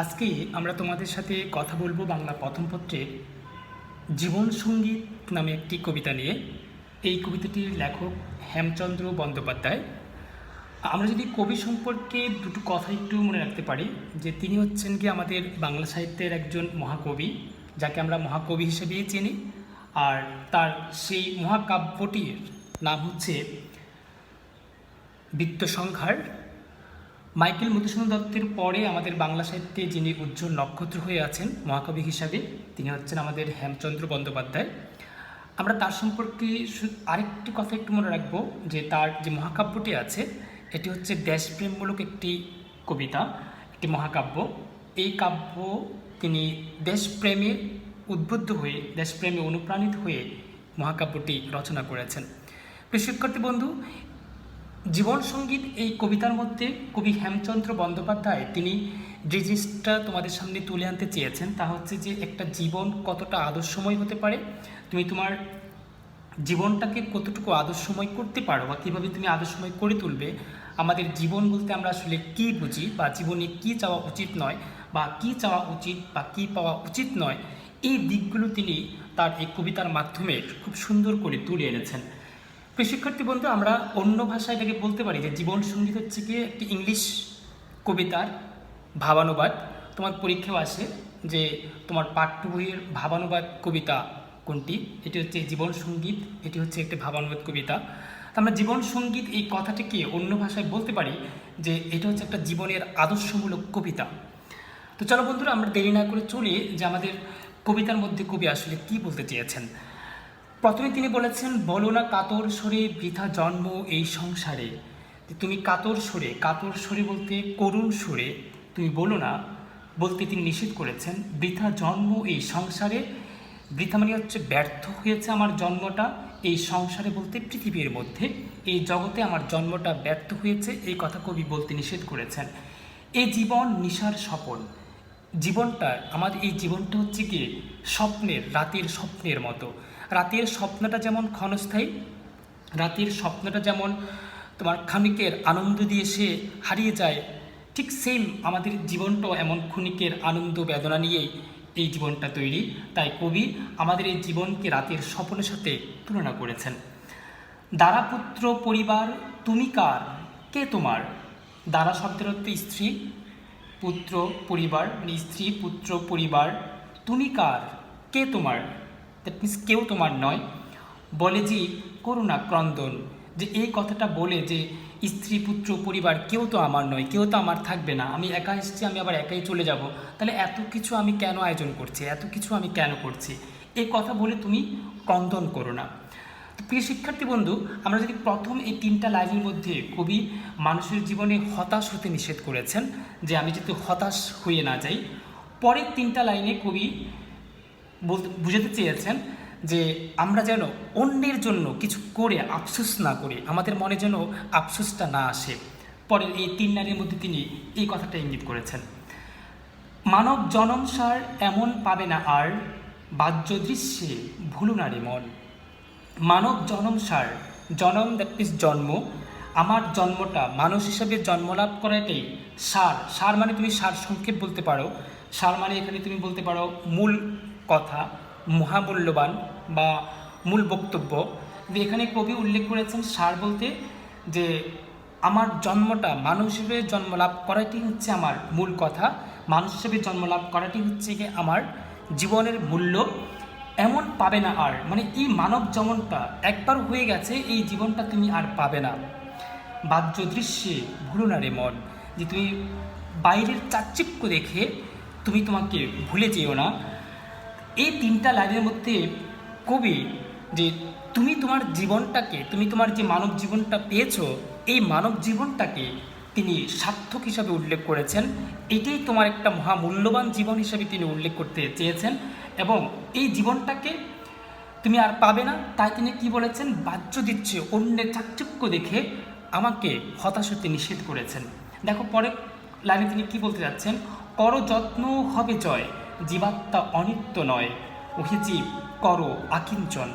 আজকে আমরা তোমাদের সাথে কথা বলবো বাংলা প্রথম পত্রের জীবন সঙ্গীত নামে একটি কবিতা নিয়ে। এই কবিতাটির লেখক হেমচন্দ্র বন্দ্যোপাধ্যায়। আমরা যদি কবি সম্পর্কে দুটো কথা একটু মনে রাখতে পারি, যে তিনি হচ্ছেন কি আমাদের বাংলা সাহিত্যের একজন মহাকবি, যাকে আমরা মহাকবি হিসেবেই চিনি। আর তার সেই মহাকাব্যটির নাম হচ্ছে বৃত্তসংহার। মাইকেল মধুসূদন দত্তের পরে আমাদের বাংলা সাহিত্যে যিনি উজ্জ্বল নক্ষত্র হয়ে আছেন মহাকবি হিসাবে, তিনি হচ্ছেন আমাদের হেমচন্দ্র বন্দ্যোপাধ্যায়। আমরা তার সম্পর্কে আরেকটি কথা একটু মনে রাখবো, যে তার যে মহাকাব্যটি আছে এটি হচ্ছে দেশপ্রেমমূলক একটি কবিতা, একটি মহাকাব্য। এই কাব্য তিনি দেশপ্রেমে উদ্বুদ্ধ হয়ে, দেশপ্রেমে অনুপ্রাণিত হয়ে মহাকাব্যটি রচনা করেছেন। প্রিয় শিক্ষার্থী বন্ধু, জীবন সঙ্গীত এই কবিতার মধ্যে কবি হেমচন্দ্র বন্দ্যোপাধ্যায় তিনি যে জিনিসটা তোমাদের সামনে তুলে আনতে চেয়েছেন তা হচ্ছে যে একটা জীবন কতটা আদর্শময় হতে পারে, তুমি তোমার জীবনটাকে কতটুকু আদর্শময় করতে পারো বা কীভাবে তুমি আদর্শময় করে তুলবে। আমাদের জীবন বলতে আমরা আসলে কী বুঝি, বা জীবনে কী চাওয়া উচিত নয়, বা কী চাওয়া উচিত বা কী পাওয়া উচিত নয়, এই দিকগুলো তিনি তার এই কবিতার মাধ্যমে খুব সুন্দর করে তুলে এনেছেন। প্রিয় শিক্ষার্থী বন্ধু, আমরা অন্য ভাষায় এটাকে বলতে পারি যে জীবন সঙ্গীত হচ্ছে গিয়ে একটি ইংলিশ কবিতার ভাবানুবাদ। তোমার পরীক্ষাও আসে যে তোমার পাঠ্য বইয়ের ভাবানুবাদ কবিতা কোনটি, এটি হচ্ছে জীবন সঙ্গীত, এটি হচ্ছে একটি ভাবানুবাদ কবিতা। আমরা জীবন সঙ্গীত এই কথাটিকে অন্য ভাষায় বলতে পারি যে এটা হচ্ছে একটা জীবনের আদর্শমূলক কবিতা। তো চলো বন্ধুরা, আমরা দেরি না করে চলি যে আমাদের কবিতার মধ্যে কবি আসলে কী বলতে চেয়েছেন। প্রথমে তিনি বলেছেন, বলো না কাতর স্বরে বৃথা জন্ম এই সংসারে। তুমি কাতর স্বরে বলতে করুণ সুরে তুমি বলো না বলতে তিনি নিষেধ করেছেন। বৃথা জন্ম এই সংসারে, বৃথা মানে হচ্ছে ব্যর্থ হয়েছে আমার জন্মটা, এই সংসারে বলতে পৃথিবীর মধ্যে, এই জগতে আমার জন্মটা ব্যর্থ হয়েছে, এই কথা কবি বলতে নিষেধ করেছেন। এই জীবন নিশার স্বপন, জীবনটা আমাদের এই জীবনটা হচ্ছে কি স্বপ্নের, রাতের স্বপ্নের মতো। রাতের স্বপ্নটা যেমন ক্ষণস্থায়ী, রাতের স্বপ্নটা যেমন তোমার ক্ষণিকের আনন্দ দিয়ে সে হারিয়ে যায়, ঠিক সেম আমাদের জীবনটাও এমন ক্ষণিকের আনন্দ বেদনা নিয়েই এই জীবনটা তৈরি। তাই কবি আমাদের এই জীবনকে রাতের স্বপ্নের সাথে তুলনা করেছেন। দারাপুত্র পরিবার তুমি কার, কে তোমার। দারা শব্দের অর্থ স্ত্রী, পুত্র পরিবার মানে স্ত্রী পুত্র পরিবার, তুমি কার, কে তোমার, দ্যাট মিনস কেউ তোমার নয়। বলে যে করুণা ক্রন্দন, যে এই কথাটা বলে যে স্ত্রী পুত্র পরিবার কেউ তো আমার নয়, কেউ তো আমার থাকবে না, আমি একা এসেছি, আমি আবার একাই চলে যাব, তাহলে এত কিছু আমি কেন আয়োজন করছি, এত কিছু আমি কেন করছি, এই কথা বলে তুমি ক্রন্দন করো না। তো প্রিয় শিক্ষার্থী বন্ধু, আমরা যদি প্রথম এই তিনটা লাইনের মধ্যে কবি মানুষের জীবনে হতাশ হতে নিষেধ করেছেন, যে আমি যাতে হতাশ হয়ে না যাই, পরের তিনটা লাইনে কবি বুঝাতে চেয়েছেন যে আমরা যেন অন্যের জন্য কিছু করে আফসোস না করি, আমাদের মনে যেন আফসোসটা না আসে। পরের এই তিন লাইনের মধ্যে তিনি এই কথাটা ইঙ্গিত করেছেন। মানব জনম সার এমন পাবে না আর, বাহ্য দৃশ্যে ভুলো না রে মন। মানব জনম সার, জনম দ্যাট মিনস জন্ম, আমার জন্মটা মানুষ হিসাবে জন্মলাভ করাটাই সার। সার মানে তুমি সার সংক্ষেপ বলতে পারো, সার মানে এখানে তুমি বলতে পারো মূল কথা, মহামূল্যবান বা মূল বক্তব্য। এখানে কবি উল্লেখ করেছেন সার বলতে যে আমার জন্মটা মানুষ হিসেবে জন্মলাভ করাটাই হচ্ছে আমার মূল কথা, মানুষ হিসেবে জন্মলাভ করাটাই হচ্ছে গিয়ে আমার জীবনের মূল্য। এমন পাবে না আর, মানে এই মানব জীবনটা একবার হয়ে গেছে, এই জীবনটা তুমি আর পাবে না। বাহ্য দৃশ্যে ভুলো না রে মন, যে তুমি বাইরের চাকচিক্য দেখে তুমি তোমাকে ভুলে যেও না। এই তিনটা লাইনের মধ্যে কবি যে তুমি তোমার জীবনটাকে, তুমি তোমার যে মানব জীবনটা পেয়েছো, এই মানব জীবনটাকে তিনি সার্থক হিসাবে উল্লেখ করেছেন। এটাই তোমার একটা মহামূল্যবান জীবন হিসাবে তিনি উল্লেখ করতে চেয়েছেন, এবং এই জীবনটাকে তুমি আর পাবে না। তাই তিনি কি বলেছেন, বাহ্য দিচ্ছে অন্যের চাকচিক্য দেখে আমাকে হতাশ হতে নিষেধ করেছেন। দেখো পরে লাইনে তিনি কি বলতে যাচ্ছেন, কর যত্ন হবে জয়, জীবাত্মা অনিত্য নয়, ওহে জীব করো আকিঞ্চন।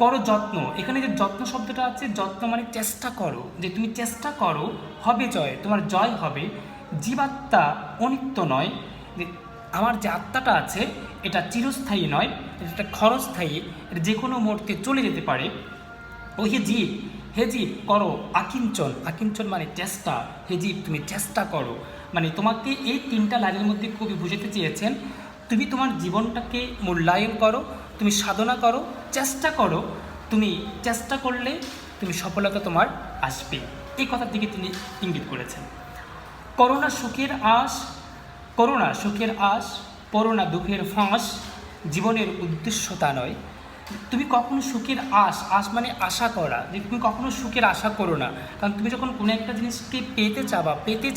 করো যত্ন, এখানে যে যত্ন শব্দটা আছে, যত্ন মানে চেষ্টা করো, যে তুমি চেষ্টা করো, হবে জয়, তোমার জয় হবে। জীবাত্মা অনিত্য নয়, যে আমার যে আত্মাটা আছে এটা চিরস্থায়ী নয়, এটা ক্ষণস্থায়ী, এটা যে কোনো মুহূর্তে চলে যেতে পারে। ও হে জীব করো আকিঞ্চন, আকিঞ্চন মানে চেষ্টা, হে জীব তুমি চেষ্টা করো। মানে তোমাকে এই 3টা লাইনের মধ্যে কবি বুঝাতে চেয়েছেন, তুমি তোমার জীবনটাকে মূল্যায়ন করো, তুমি সাধনা করো, চেষ্টা করো, তুমি চেষ্টা করলে তুমি সফলতা তোমার আসবে। এই কথার দিকে তিনি ইঙ্গিত করেছেন। করোনা সুখের আশ, করোনা সুখের আশ, করোনা দুঃখের ফাঁস, জীবনের উদ্দেশ্য তা নয়। তুমি কখনো সুখের আশ মানে আশা করা, যে তুমি কখনো সুখের আশা করো না। কারণ তুমি যখন কোনো একটা জিনিসকে পেতে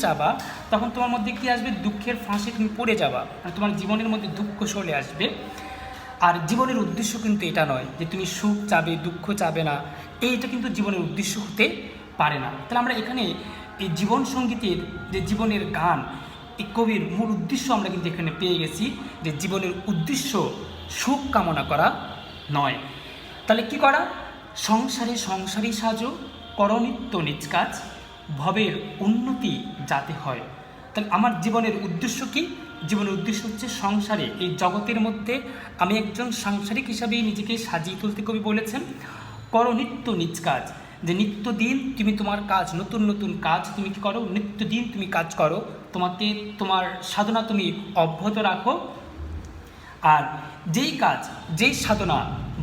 চাবা তখন তোমার মধ্যে কী আসবে, দুঃখের ফাঁসে তুমি পড়ে যাবা, মানে তোমার জীবনের মধ্যে দুঃখ চলে আসবে। আর জীবনের উদ্দেশ্য কিন্তু এটা নয় যে তুমি সুখ চাবে দুঃখ চাবে না, এইটা কিন্তু জীবনের উদ্দেশ্য হতে পারে না। তাহলে আমরা এখানে এই জীবন সঙ্গীতের যে জীবনের গান, এই কবির মূল উদ্দেশ্য আমরা কিন্তু এখানে পেয়ে গেছি, যে জীবনের উদ্দেশ্য সুখ কামনা করা নয়। তাহলে কি করা, সংসারী সাজো, করনিত্য নিজ কাজ, ভবের উন্নতি যাতে হয়। তাহলে আমার জীবনের উদ্দেশ্য কি, জীবনের উদ্দেশ্য হচ্ছে সংসারে, এই জগতের মধ্যে আমি একজন সাংসারিক হিসাবেই নিজেকে সাজিয়ে তুলতে কবি বলেছেন। করনিত্য নিজ কাজ, যে নিত্যদিন তুমি তোমার কাজ, নতুন নতুন কাজ তুমি কি করো, নিত্যদিন তুমি কাজ করো, তোমাকে তোমার সাধনা তুমি অব্যাহত রাখো। আর যেই কাজ যেই সাধনা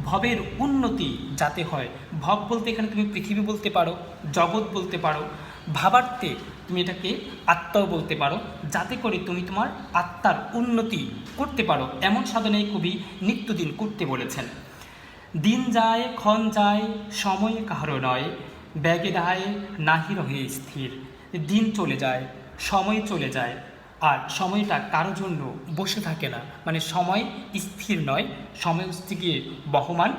ভবের উন্নতি যাতে হয়, ভব বলতে এখানে তুমি পৃথিবী বলতে পারো, জগৎ বলতে পারো, ভাবার্থে তুমি এটাকে আত্মাও বলতে পারো, যাতে করে তুমি তোমার আত্মার উন্নতি করতে পারো, এমন সাধনাই কবি নিত্যদিন করতে বলেছেন। দিন যায় ক্ষণ যায় সময় কাহারও নয়, ব্যাগে দায় নাহি রহে স্থির। দিন চলে যায়, সময় চলে যায়, আর সময়টা কারো জন্য বসে থাকে না, মানে সময় স্থির নয়, সময় হচ্ছে গিয়ে বহমান।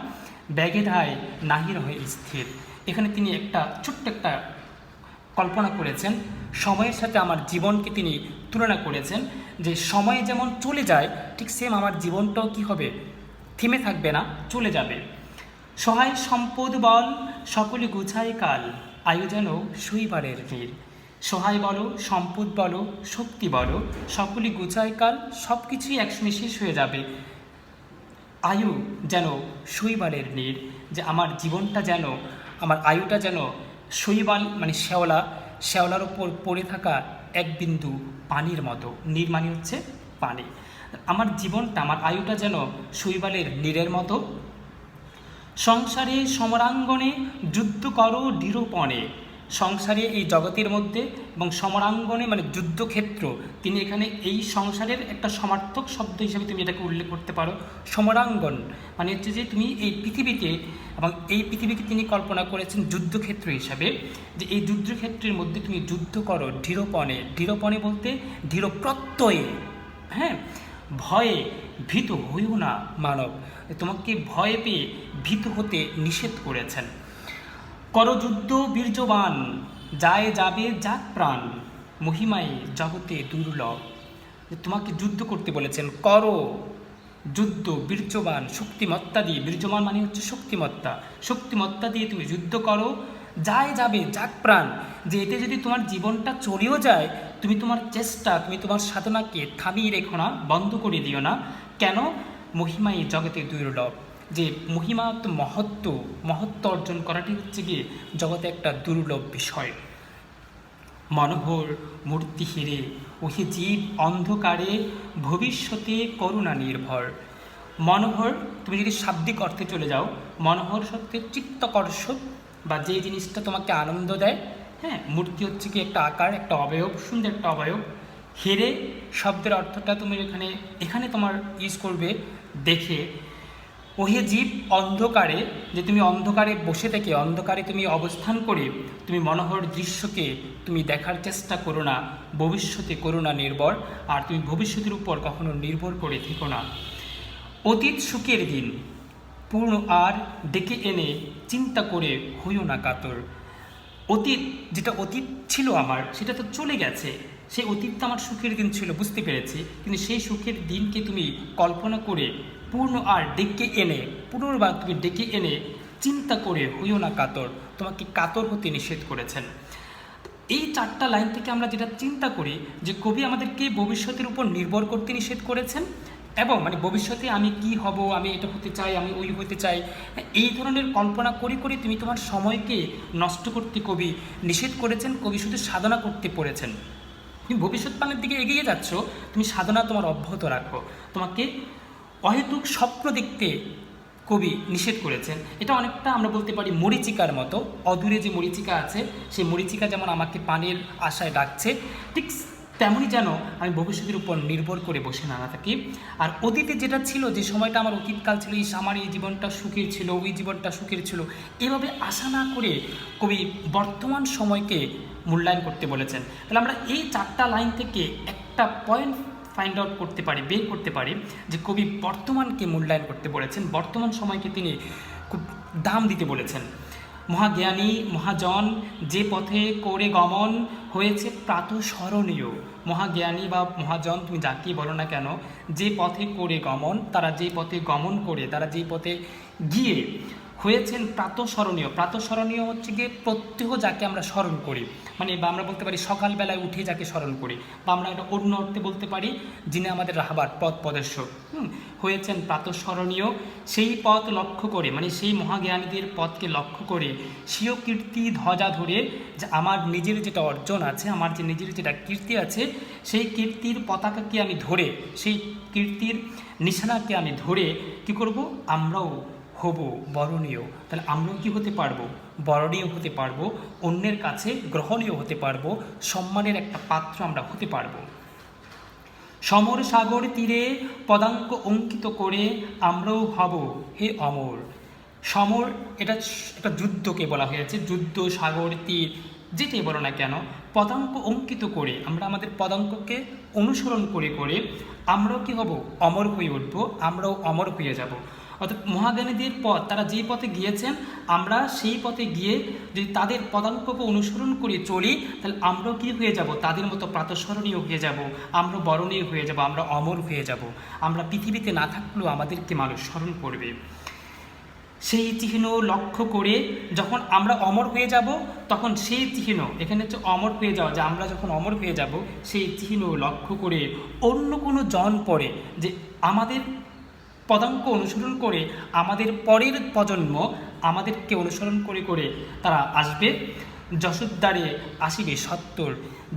ব্যাগে দায় নাহি রহে স্থির, এখানে তিনি একটা ছোট্ট একটা কল্পনা করেছেন, সময়ের সাথে আমার জীবনকে তিনি তুলনা করেছেন, যে সময় যেমন চলে যায় ঠিক সেম আমার জীবনটাও কি হবে, থেমে থাকবে না, চলে যাবে। সহায় সম্পদ বল সকলে গুছায় কাল, আয়ু যেন শৈবারের নীর। সহায় বলো, সম্পদ বলো, শক্তি বলো, সকলে গুছায় কাল, সব কিছুই একসঙ্গে শেষ হয়ে যাবে। আয়ু যেন শৈবালের নীর, যে আমার জীবনটা যেন, আমার আয়ুটা যেন শৈবাল মানে শ্যাওলার ওপর পড়ে থাকা এক বিন্দু পানির মতো। নীর মানে হচ্ছে পানি। আমার জীবনটা, আমার আয়ুটা যেন শৈবালের নীরের মতো। সংসারে সমরাঙ্গনে যুদ্ধ করো দৃঢ়পণে, সংসারে এই জগতের মধ্যে এবং সমরাঙ্গনে মানে যুদ্ধক্ষেত্র, তিনি এখানে এই সংসারের একটা সমার্থক শব্দ হিসেবে তুমি এটাকে উল্লেখ করতে পারো। সমরাঙ্গন মানে হচ্ছে যে তুমি এই পৃথিবীতে, এবং এই পৃথিবীকে তিনি কল্পনা করেছেন যুদ্ধক্ষেত্র হিসাবে, যে এই যুদ্ধক্ষেত্রের মধ্যে তুমি যুদ্ধ করো দৃঢ়পণে। দৃঢ়পণে বলতে দৃঢ় প্রত্যয়ে, হ্যাঁ, ভয়ে ভীত হইও না মানব, তোমাকে ভয় পেয়ে ভীত হতে নিষেধ করেছেন। করযুদ্ধ বীর্যবান, যায় যাবে যাক প্রাণ, মহিমায় জগতে দুর্লভ। তোমাকে যুদ্ধ করতে বলেছেন, করো যুদ্ধ বীর্যবান, শক্তিমত্তা দিয়ে, বীর্যবান মানে হচ্ছে শক্তিমত্তা, শক্তিমত্তা দিয়ে তুমি যুদ্ধ করো। যায় যাবে যাক প্রাণ, যে এতে যদি তোমার জীবনটা চলেও যায়, তুমি তোমার চেষ্টা, তুমি তোমার সাধনাকে থামিয়ে রেখো না, বন্ধ করে দিও না। কেন? মহিমাই জগতে দুর্লভ, যে মহিমা তো মহত্ব অর্জন করাটি হচ্ছে গিয়ে জগতে একটা দুর্লভ বিষয়। মনোহর মূর্তি হেরে ওহে জীব অন্ধকারে, ভবিষ্যতে করুণা নির্ভর। মনোহর, তুমি যদি শাব্দিক অর্থে চলে যাও, মনোহর সত্যি চিত্তকর্ষক, বা যে জিনিসটা তোমাকে আনন্দ দেয়, হ্যাঁ, মূর্তি হচ্ছে কি একটা আকার, একটা অবয়ব, সুন্দর একটা অবয়ব। হেরে শব্দের অর্থটা তুমি এখানে তোমার ইউজ করবে দেখে। ওহে জীব অন্ধকারে, যে তুমি অন্ধকারে বসে থেকে, অন্ধকারে তুমি অবস্থান করে তুমি মনোহর দৃশ্যকে তুমি দেখার চেষ্টা করো না, ভবিষ্যতে করো না নির্ভর, আর তুমি ভবিষ্যতের উপর কখনো নির্ভর করে থেকো না। অতীত সুখের দিন পূর্ণ আর ডেকে এনে চিন্তা করে হইও না কাতর। অতীত, যেটা অতীত ছিল আমার, সেটা তো চলে গেছে, সেই অতীতটা আমার সুখের দিন ছিল, বুঝতে পেরেছি, কিন্তু সেই সুখের দিনকে তুমি কল্পনা করে পূর্ণ আর ডেকে এনে, পুনর্বার তুমি ডেকে এনে চিন্তা করে হইও না কাতর, তোমাকে কাতর হতে নিষেধ করেছেন। এই 4টা লাইন থেকে আমরা যেটা চিন্তা করি যে কবি আমাদেরকে ভবিষ্যতের উপর নির্ভর করতে নিষেধ করেছেন, এবং মানে ভবিষ্যতে আমি কি হব, আমি এটা হতে চাই, আমি ওই হতে চাই, এই ধরনের কল্পনা করে করে তুমি তোমার সময়কে নষ্ট করতে কবি নিষেধ করেছেন। কবি শুধু সাধনা করতে পড়েছেন। তুমি ভবিষ্যৎবাণীর দিকে এগিয়ে যাচ্ছ, তুমি সাধনা তোমার অব্যাহত রাখো। তোমাকে অহেতুক স্বপ্ন দেখতে কবি নিষেধ করেছেন। এটা অনেকটা আমরা বলতে পারি মরীচিকার মতো। অদূরে যে মরীচিকা আছে, সেই মরীচিকা যেমন আমাকে পানির আশায় ডাকছে, ঠিক তেমনই যেন আমি ভবিষ্যতের উপর নির্ভর করে বসে না থাকি। আর অতীতে যেটা ছিল, যে সময়টা আমার অতীতকাল ছিল, আমার এই জীবনটা সুখের ছিল, ওই জীবনটা সুখের ছিল, এভাবে আশা না করে কবি বর্তমান সময়কে মূল্যায়ন করতে বলেছেন। তাহলে আমরা এই 4টা লাইন থেকে একটা পয়েন্ট ফাইন্ড আউট করতে পারি, বের করতে পারি যে কবি বর্তমানকে মূল্যায়ন করতে বলেছেন, বর্তমান সময়কে তিনি খুব দাম দিতে বলেছেন। মহাজ্ঞানী মহাজন যে পথে করে গমন হয়েছে প্রাতঃস্মরণীয়। মহাজ্ঞানী বা মহাজন তুমি যাকেই বলো না কেন, যে পথে করে গমন, তারা যে পথে গমন করে, তারা যে পথে গিয়ে হয়েছেন প্রাতঃস্মরণীয়। প্রাতঃস্মরণীয় হচ্ছে গিয়ে প্রত্যহ যাকে আমরা স্মরণ করি, মানে বা আমরা বলতে পারি সকালবেলায় উঠে যাকে স্মরণ করি, বা আমরা এটা অন্য অর্থে বলতে পারি যিনি আমাদের রাহবার পথ প্রদর্শক হয়েছেন প্রাতঃস্মরণীয়। সেই পথ লক্ষ্য করে, মানে সেই মহাজ্ঞানীদের পথকে লক্ষ্য করে স্বীয় কীর্তি ধ্বজা ধরে, যে আমার নিজের যেটা অর্জন আছে, আমার যে নিজের যেটা কীর্তি আছে, সেই কীর্তির পতাকাকে আমি ধরে, সেই কীর্তির নিশানাকে আমি ধরে কি করব, আমরাও হব বরণীয়। তাহলে আমরাও কি হতে পারবো, বরণীয় হতে পারবো, অন্যের কাছে গ্রহণীয় হতে পারবো, সম্মানের একটা পাত্র আমরা হতে পারবো। সমর সাগর তীরে পদাঙ্ক অঙ্কিত করে আমরাও হব হে অমর। সমর এটা একটা যুদ্ধকে বলা হয়েছে, যুদ্ধ, সাগর, তীর, যেটাই বলো না কেন, পদাঙ্ক অঙ্কিত করে, আমরা আমাদের পদাঙ্ককে অনুসরণ করে করে আমরাও কি হব, অমর হয়ে উঠবো, আমরাও অমর হয়ে যাব। অর্থাৎ মহাজ্ঞানীদের পথ, তারা যেই পথে গিয়েছেন, আমরা সেই পথে গিয়ে যদি তাদের পদাঙ্ককে অনুসরণ করে চলি, তাহলে আমরাও কী হয়ে যাব, তাদের মতো প্রাতঃস্মরণীয় হয়ে যাব, আমরা বরণীয় হয়ে যাব, আমরা অমর হয়ে যাব। আমরা পৃথিবীতে না থাকলেও আমাদেরকে মানুষ স্মরণ করবে। সেই চিহ্ন লক্ষ্য করে যখন আমরা অমর হয়ে যাব, তখন সেই চিহ্ন, এখানে হচ্ছে অমর হয়ে যাওয়া, যে আমরা যখন অমর হয়ে যাব, সেই চিহ্ন লক্ষ্য করে অন্য কোনো জন পরে, যে আমাদের পদাঙ্ক অনুসরণ করে আমাদের পরের প্রজন্ম আমাদেরকে অনুসরণ করে করে তারা আসবে। যশোদ্দারে আসিবে সত্তর।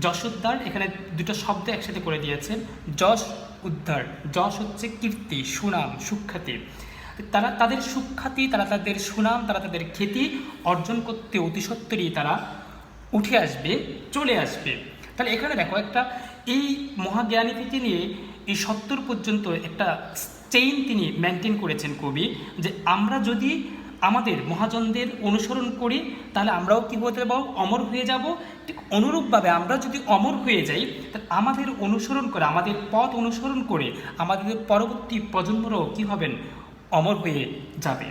যশোদ্দার, এখানে দুটো শব্দ একসাথে করে দিয়েছেন, যশ উদ্ধার। যশ হচ্ছে কীর্তি, সুনাম, সুখ্যাতি। তারা তাদের সুখ্যাতি, তারা তাদের সুনাম, তারা তাদের খ্যাতি অর্জন করতে অতি সত্বরই তারা উঠে আসবে, চলে আসবে। তাহলে এখানে দেখো, একটা এই মহাজ্ঞানী থেকে নিয়ে এই 70 পর্যন্ত একটা চেইন তিনি মেনটেন করেছেন কবি, যে আমরা যদি আমাদের মহাজনদের অনুসরণ করি, তাহলে আমরাও কী হতে পারবো, অমর হয়ে যাব। ঠিক অনুরূপভাবে আমরা যদি অমর হয়ে যাই, তাহলে আমাদের অনুসরণ করে, আমাদের পথ অনুসরণ করে আমাদের পরবর্তী প্রজন্মরাও কী হবেন, অমর হয়ে যাবে।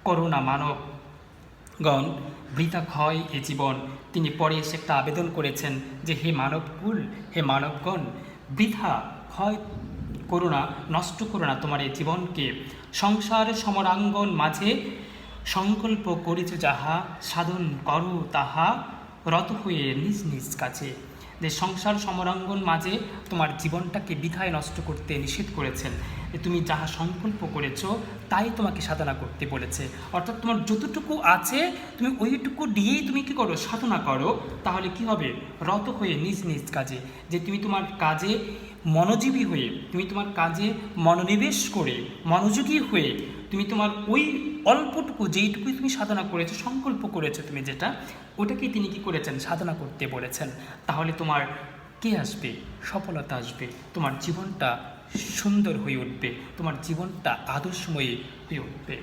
করুণা মানবগণ বৃথা ক্ষয় এ জীবন। তিনি পরে এসে একটা আবেদন করেছেন যে হে মানবকুল, হে মানবগণ, বৃথা ক্ষয় করো না, নষ্ট করো না তোমার এই জীবনকে। সংসার সমরাঙ্গন মাঝে সংকল্প করেছ যাহা, সাধন করো তাহা রত হয়ে নিজ নিজ কাছে। যে সংসার সমরাঙ্গন মাঝে তোমার জীবনটাকে বৃথায় নষ্ট করতে নিষেধ করেছেন। তুমি যাহা সংকল্প করেছো তাই তোমাকে সাধনা করতে বলেছে। অর্থাৎ তোমার যতটুকু আছে তুমি ওইটুকু দিয়েই তুমি কী করো, সাধনা করো। তাহলে কি হবে, রত হয়ে নিজ নিজ কাজে, যে তুমি তোমার কাজে মনোযোগী হয়ে, তুমি তোমার কাজে মনোনিবেশ করে, মনোযোগী হয়ে তুমি তোমার ওই অল্পটুকু, যেইটুকুই তুমি সাধনা করেছো, সংকল্প করেছো তুমি যেটা, ওটাকেই তিনি কী করেছেন, সাধনা করতে বলেছেন। তাহলে তোমার কে আসবে, সফলতা আসবে, তোমার জীবনটা সুন্দর হয়ে উঠবে, তোমার জীবনটা আদর্শময়ী হয়ে উঠবে।